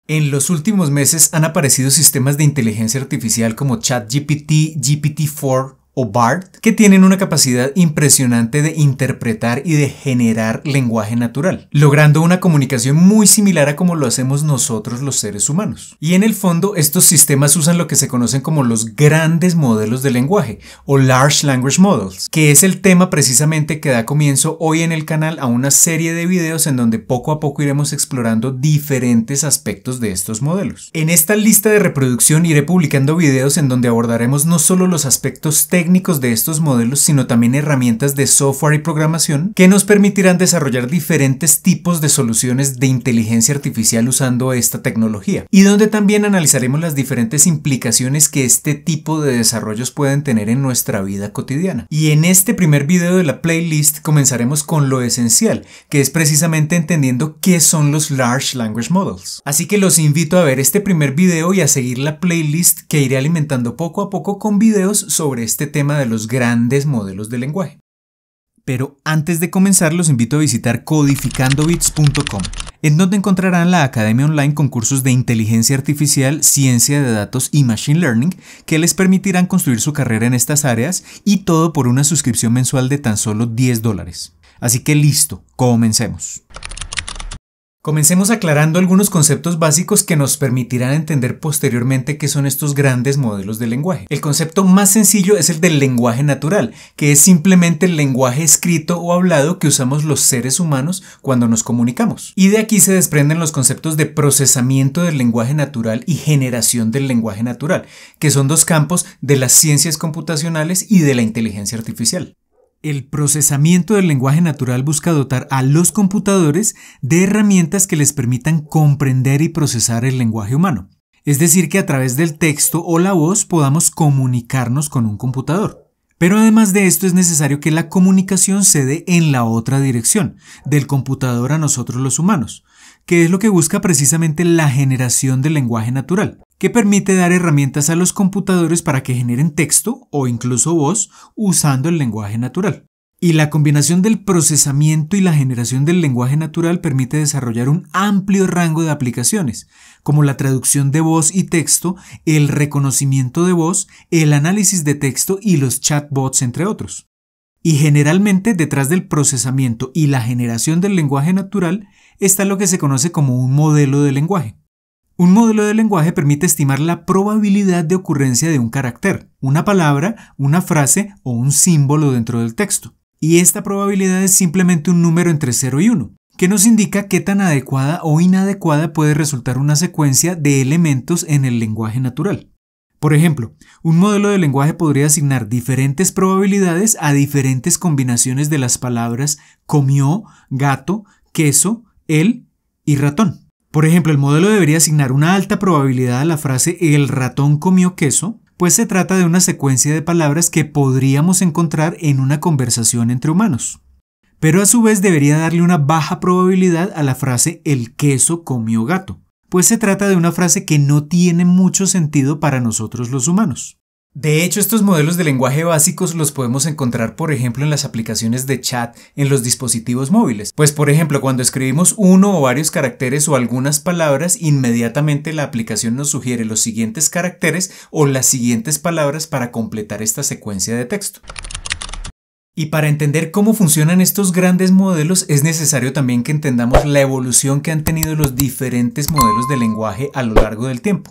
En los últimos meses han aparecido sistemas de inteligencia artificial como ChatGPT, GPT-4 o BARD, que tienen una capacidad impresionante de interpretar y de generar lenguaje natural, logrando una comunicación muy similar a como lo hacemos nosotros los seres humanos. Y en el fondo, estos sistemas usan lo que se conocen como los grandes modelos de lenguaje, o Large Language Models, que es el tema precisamente que da comienzo hoy en el canal a una serie de videos en donde poco a poco iremos explorando diferentes aspectos de estos modelos. En esta lista de reproducción iré publicando videos en donde abordaremos no solo los aspectos técnicos de estos modelos, sino también herramientas de software y programación que nos permitirán desarrollar diferentes tipos de soluciones de inteligencia artificial usando esta tecnología, y donde también analizaremos las diferentes implicaciones que este tipo de desarrollos pueden tener en nuestra vida cotidiana. Y en este primer video de la playlist comenzaremos con lo esencial, que es precisamente entendiendo qué son los Large Language Models. Así que los invito a ver este primer video y a seguir la playlist que iré alimentando poco a poco con videos sobre este tema de los grandes modelos de lenguaje. Pero antes de comenzar los invito a visitar codificandobits.com, en donde encontrarán la academia online con cursos de inteligencia artificial, ciencia de datos y machine learning que les permitirán construir su carrera en estas áreas, y todo por una suscripción mensual de tan solo $10. Así que listo, comencemos. Comencemos aclarando algunos conceptos básicos que nos permitirán entender posteriormente qué son estos grandes modelos de lenguaje. El concepto más sencillo es el del lenguaje natural, que es simplemente el lenguaje escrito o hablado que usamos los seres humanos cuando nos comunicamos. Y de aquí se desprenden los conceptos de procesamiento del lenguaje natural y generación del lenguaje natural, que son dos campos de las ciencias computacionales y de la inteligencia artificial. El procesamiento del lenguaje natural busca dotar a los computadores de herramientas que les permitan comprender y procesar el lenguaje humano. Es decir, que a través del texto o la voz podamos comunicarnos con un computador. Pero además de esto es necesario que la comunicación se dé en la otra dirección, del computador a nosotros los humanos, que es lo que busca precisamente la generación del lenguaje natural, que permite dar herramientas a los computadores para que generen texto o incluso voz usando el lenguaje natural. Y la combinación del procesamiento y la generación del lenguaje natural permite desarrollar un amplio rango de aplicaciones, como la traducción de voz y texto, el reconocimiento de voz, el análisis de texto y los chatbots, entre otros. Y generalmente detrás del procesamiento y la generación del lenguaje natural está lo que se conoce como un modelo de lenguaje. Un modelo de lenguaje permite estimar la probabilidad de ocurrencia de un carácter, una palabra, una frase o un símbolo dentro del texto. Y esta probabilidad es simplemente un número entre 0 y 1, que nos indica qué tan adecuada o inadecuada puede resultar una secuencia de elementos en el lenguaje natural. Por ejemplo, un modelo de lenguaje podría asignar diferentes probabilidades a diferentes combinaciones de las palabras comió, gato, queso, él y ratón. Por ejemplo, el modelo debería asignar una alta probabilidad a la frase el ratón comió queso, pues se trata de una secuencia de palabras que podríamos encontrar en una conversación entre humanos. Pero a su vez debería darle una baja probabilidad a la frase el queso comió gato, pues se trata de una frase que no tiene mucho sentido para nosotros los humanos. De hecho, estos modelos de lenguaje básicos los podemos encontrar, por ejemplo, en las aplicaciones de chat en los dispositivos móviles. Pues, por ejemplo, cuando escribimos uno o varios caracteres o algunas palabras, inmediatamente la aplicación nos sugiere los siguientes caracteres o las siguientes palabras para completar esta secuencia de texto. Y para entender cómo funcionan estos grandes modelos es necesario también que entendamos la evolución que han tenido los diferentes modelos de lenguaje a lo largo del tiempo.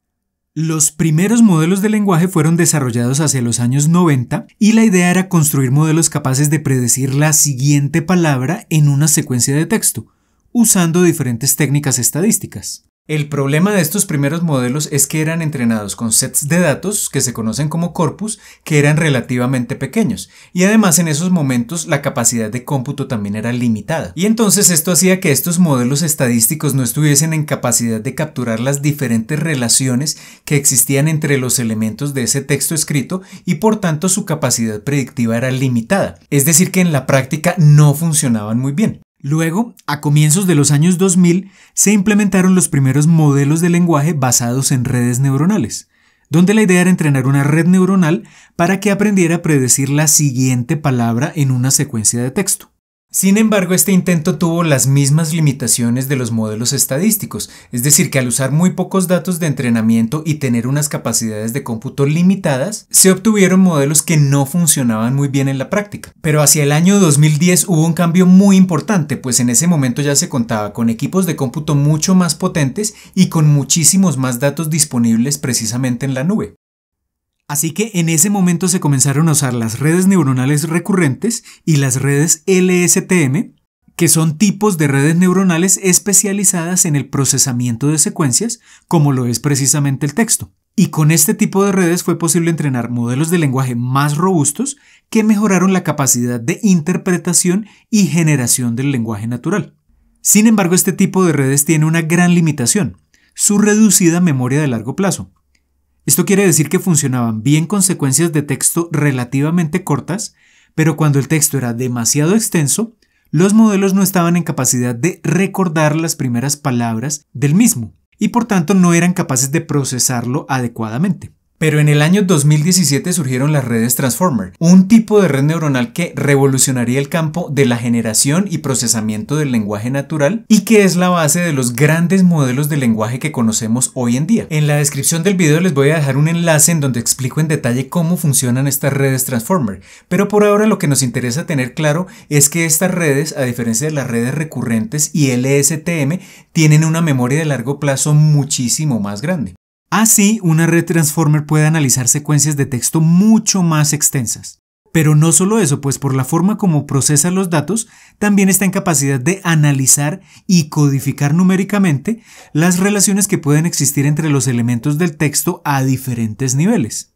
Los primeros modelos de lenguaje fueron desarrollados hacia los años 90 y la idea era construir modelos capaces de predecir la siguiente palabra en una secuencia de texto, usando diferentes técnicas estadísticas. El problema de estos primeros modelos es que eran entrenados con sets de datos que se conocen como corpus, que eran relativamente pequeños, y además en esos momentos la capacidad de cómputo también era limitada. Y entonces esto hacía que estos modelos estadísticos no estuviesen en capacidad de capturar las diferentes relaciones que existían entre los elementos de ese texto escrito, y por tanto su capacidad predictiva era limitada, es decir que en la práctica no funcionaban muy bien. Luego, a comienzos de los años 2000, se implementaron los primeros modelos de lenguaje basados en redes neuronales, donde la idea era entrenar una red neuronal para que aprendiera a predecir la siguiente palabra en una secuencia de texto. Sin embargo, este intento tuvo las mismas limitaciones de los modelos estadísticos, es decir, que al usar muy pocos datos de entrenamiento y tener unas capacidades de cómputo limitadas, se obtuvieron modelos que no funcionaban muy bien en la práctica. Pero hacia el año 2010 hubo un cambio muy importante, pues en ese momento ya se contaba con equipos de cómputo mucho más potentes y con muchísimos más datos disponibles precisamente en la nube. Así que en ese momento se comenzaron a usar las redes neuronales recurrentes y las redes LSTM, que son tipos de redes neuronales especializadas en el procesamiento de secuencias, como lo es precisamente el texto. Y con este tipo de redes fue posible entrenar modelos de lenguaje más robustos que mejoraron la capacidad de interpretación y generación del lenguaje natural. Sin embargo, este tipo de redes tiene una gran limitación: su reducida memoria de largo plazo. Esto quiere decir que funcionaban bien con secuencias de texto relativamente cortas, pero cuando el texto era demasiado extenso, los modelos no estaban en capacidad de recordar las primeras palabras del mismo y por tanto no eran capaces de procesarlo adecuadamente. Pero en el año 2017 surgieron las redes Transformer, un tipo de red neuronal que revolucionaría el campo de la generación y procesamiento del lenguaje natural y que es la base de los grandes modelos de lenguaje que conocemos hoy en día. En la descripción del video les voy a dejar un enlace en donde explico en detalle cómo funcionan estas redes Transformer, pero por ahora lo que nos interesa tener claro es que estas redes, a diferencia de las redes recurrentes y LSTM, tienen una memoria de largo plazo muchísimo más grande. Así, una red Transformer puede analizar secuencias de texto mucho más extensas. Pero no solo eso, pues por la forma como procesa los datos, también está en capacidad de analizar y codificar numéricamente las relaciones que pueden existir entre los elementos del texto a diferentes niveles.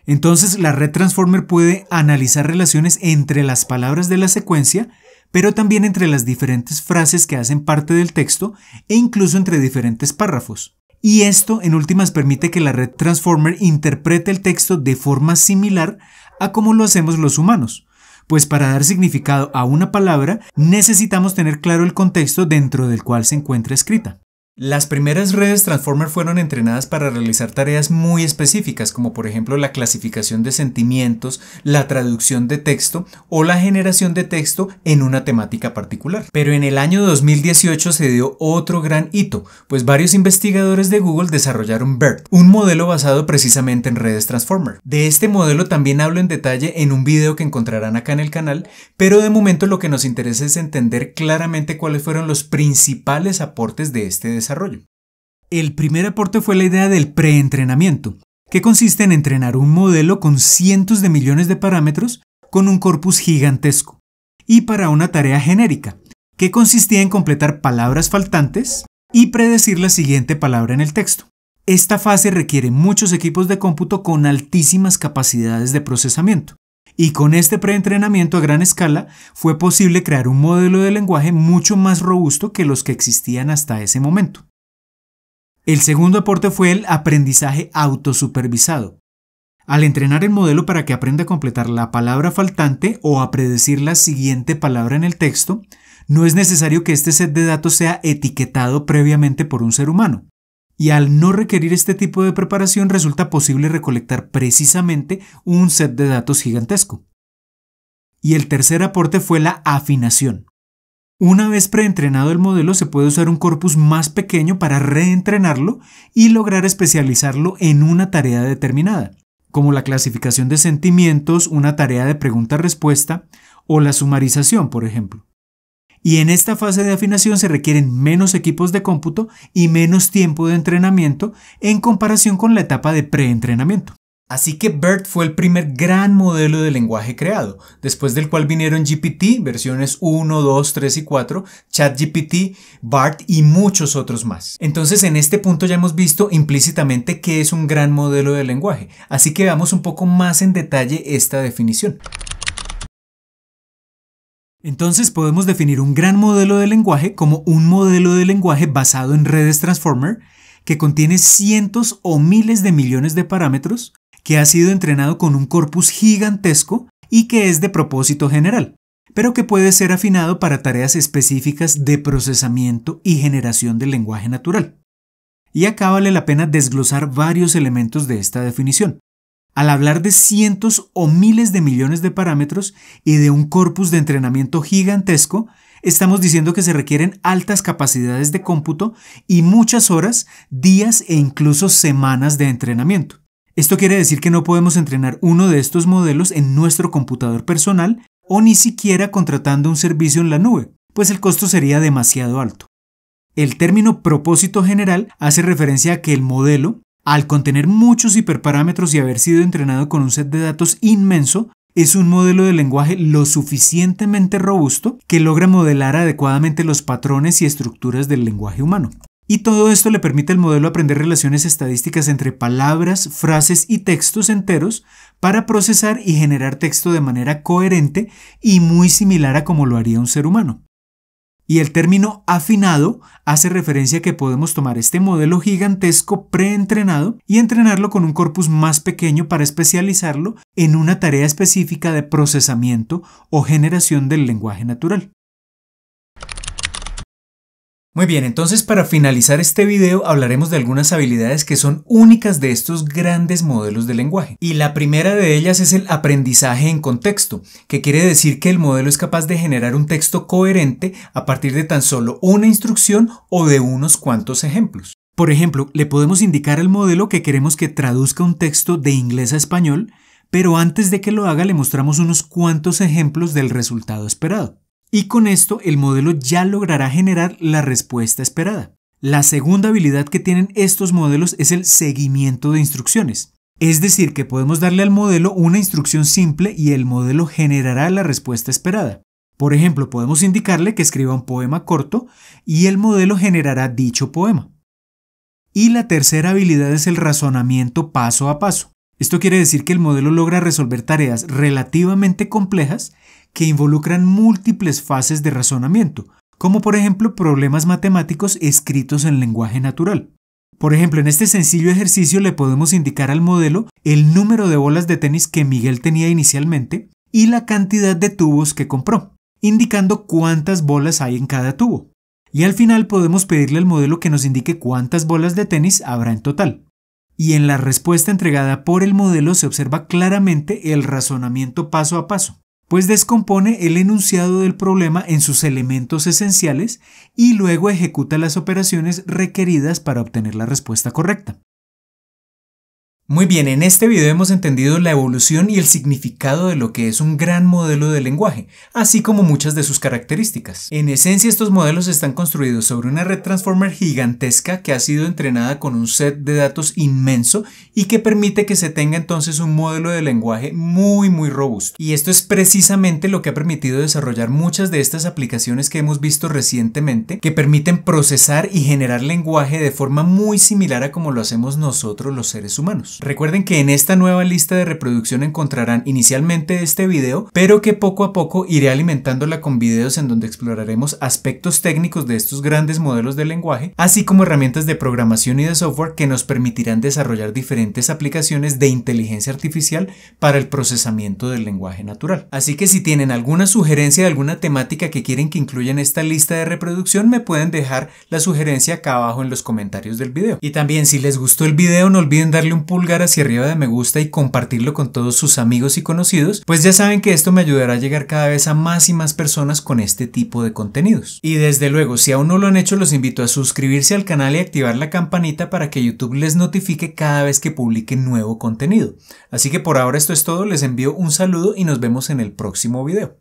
Entonces, la red Transformer puede analizar relaciones entre las palabras de la secuencia, pero también entre las diferentes frases que hacen parte del texto e incluso entre diferentes párrafos. Y esto en últimas permite que la red Transformer interprete el texto de forma similar a como lo hacemos los humanos, pues para dar significado a una palabra necesitamos tener claro el contexto dentro del cual se encuentra escrita. Las primeras redes Transformer fueron entrenadas para realizar tareas muy específicas, como por ejemplo la clasificación de sentimientos, la traducción de texto o la generación de texto en una temática particular. Pero en el año 2018 se dio otro gran hito, pues varios investigadores de Google desarrollaron BERT, un modelo basado precisamente en redes Transformer. De este modelo también hablo en detalle en un video que encontrarán acá en el canal, pero de momento lo que nos interesa es entender claramente cuáles fueron los principales aportes de este desarrollo. El primer aporte fue la idea del preentrenamiento, que consiste en entrenar un modelo con cientos de millones de parámetros con un corpus gigantesco, y para una tarea genérica, que consistía en completar palabras faltantes y predecir la siguiente palabra en el texto. Esta fase requiere muchos equipos de cómputo con altísimas capacidades de procesamiento, y con este preentrenamiento a gran escala fue posible crear un modelo de lenguaje mucho más robusto que los que existían hasta ese momento. El segundo aporte fue el aprendizaje autosupervisado. Al entrenar el modelo para que aprenda a completar la palabra faltante o a predecir la siguiente palabra en el texto, no es necesario que este set de datos sea etiquetado previamente por un ser humano. Y al no requerir este tipo de preparación resulta posible recolectar precisamente un set de datos gigantesco. Y el tercer aporte fue la afinación. Una vez preentrenado el modelo se puede usar un corpus más pequeño para reentrenarlo y lograr especializarlo en una tarea determinada, como la clasificación de sentimientos, una tarea de pregunta-respuesta o la sumarización, por ejemplo. Y en esta fase de afinación se requieren menos equipos de cómputo y menos tiempo de entrenamiento en comparación con la etapa de preentrenamiento. Así que BERT fue el primer gran modelo de lenguaje creado, después del cual vinieron GPT, versiones 1, 2, 3 y 4, ChatGPT, BART y muchos otros más. Entonces en este punto ya hemos visto implícitamente qué es un gran modelo de lenguaje, así que veamos un poco más en detalle esta definición. Entonces podemos definir un gran modelo de lenguaje como un modelo de lenguaje basado en redes Transformer que contiene cientos o miles de millones de parámetros, que ha sido entrenado con un corpus gigantesco y que es de propósito general, pero que puede ser afinado para tareas específicas de procesamiento y generación del lenguaje natural. Y acá vale la pena desglosar varios elementos de esta definición. Al hablar de cientos o miles de millones de parámetros y de un corpus de entrenamiento gigantesco, estamos diciendo que se requieren altas capacidades de cómputo y muchas horas, días e incluso semanas de entrenamiento. Esto quiere decir que no podemos entrenar uno de estos modelos en nuestro computador personal o ni siquiera contratando un servicio en la nube, pues el costo sería demasiado alto. El término propósito general hace referencia a que el modelo, al contener muchos hiperparámetros y haber sido entrenado con un set de datos inmenso, es un modelo de lenguaje lo suficientemente robusto que logra modelar adecuadamente los patrones y estructuras del lenguaje humano. Y todo esto le permite al modelo aprender relaciones estadísticas entre palabras, frases y textos enteros para procesar y generar texto de manera coherente y muy similar a como lo haría un ser humano. Y el término afinado hace referencia a que podemos tomar este modelo gigantesco preentrenado y entrenarlo con un corpus más pequeño para especializarlo en una tarea específica de procesamiento o generación del lenguaje natural. Muy bien, entonces para finalizar este video hablaremos de algunas habilidades que son únicas de estos grandes modelos de lenguaje. Y la primera de ellas es el aprendizaje en contexto, que quiere decir que el modelo es capaz de generar un texto coherente a partir de tan solo una instrucción o de unos cuantos ejemplos. Por ejemplo, le podemos indicar al modelo que queremos que traduzca un texto de inglés a español, pero antes de que lo haga le mostramos unos cuantos ejemplos del resultado esperado. Y con esto el modelo ya logrará generar la respuesta esperada. La segunda habilidad que tienen estos modelos es el seguimiento de instrucciones. Es decir, que podemos darle al modelo una instrucción simple y el modelo generará la respuesta esperada. Por ejemplo, podemos indicarle que escriba un poema corto y el modelo generará dicho poema. Y la tercera habilidad es el razonamiento paso a paso. Esto quiere decir que el modelo logra resolver tareas relativamente complejas que involucran múltiples fases de razonamiento, como por ejemplo problemas matemáticos escritos en lenguaje natural. Por ejemplo, en este sencillo ejercicio le podemos indicar al modelo el número de bolas de tenis que Miguel tenía inicialmente y la cantidad de tubos que compró, indicando cuántas bolas hay en cada tubo. Y al final podemos pedirle al modelo que nos indique cuántas bolas de tenis habrá en total. Y en la respuesta entregada por el modelo se observa claramente el razonamiento paso a paso, pues descompone el enunciado del problema en sus elementos esenciales y luego ejecuta las operaciones requeridas para obtener la respuesta correcta. Muy bien, en este video hemos entendido la evolución y el significado de lo que es un gran modelo de lenguaje, así como muchas de sus características. En esencia, estos modelos están construidos sobre una red transformer gigantesca que ha sido entrenada con un set de datos inmenso y que permite que se tenga entonces un modelo de lenguaje muy robusto. Y esto es precisamente lo que ha permitido desarrollar muchas de estas aplicaciones que hemos visto recientemente, que permiten procesar y generar lenguaje de forma muy similar a como lo hacemos nosotros los seres humanos. Recuerden que en esta nueva lista de reproducción encontrarán inicialmente este video, pero que poco a poco iré alimentándola con videos en donde exploraremos aspectos técnicos de estos grandes modelos de lenguaje, así como herramientas de programación y de software que nos permitirán desarrollar diferentes aplicaciones de inteligencia artificial para el procesamiento del lenguaje natural. Así que si tienen alguna sugerencia de alguna temática que quieren que incluya en esta lista de reproducción, me pueden dejar la sugerencia acá abajo en los comentarios del video. Y también, si les gustó el video, no olviden darle un pulgar hacia arriba de me gusta y compartirlo con todos sus amigos y conocidos, pues ya saben que esto me ayudará a llegar cada vez a más y más personas con este tipo de contenidos. Y desde luego, si aún no lo han hecho, los invito a suscribirse al canal y activar la campanita para que YouTube les notifique cada vez que publique nuevo contenido. Así que por ahora esto es todo, les envío un saludo y nos vemos en el próximo video.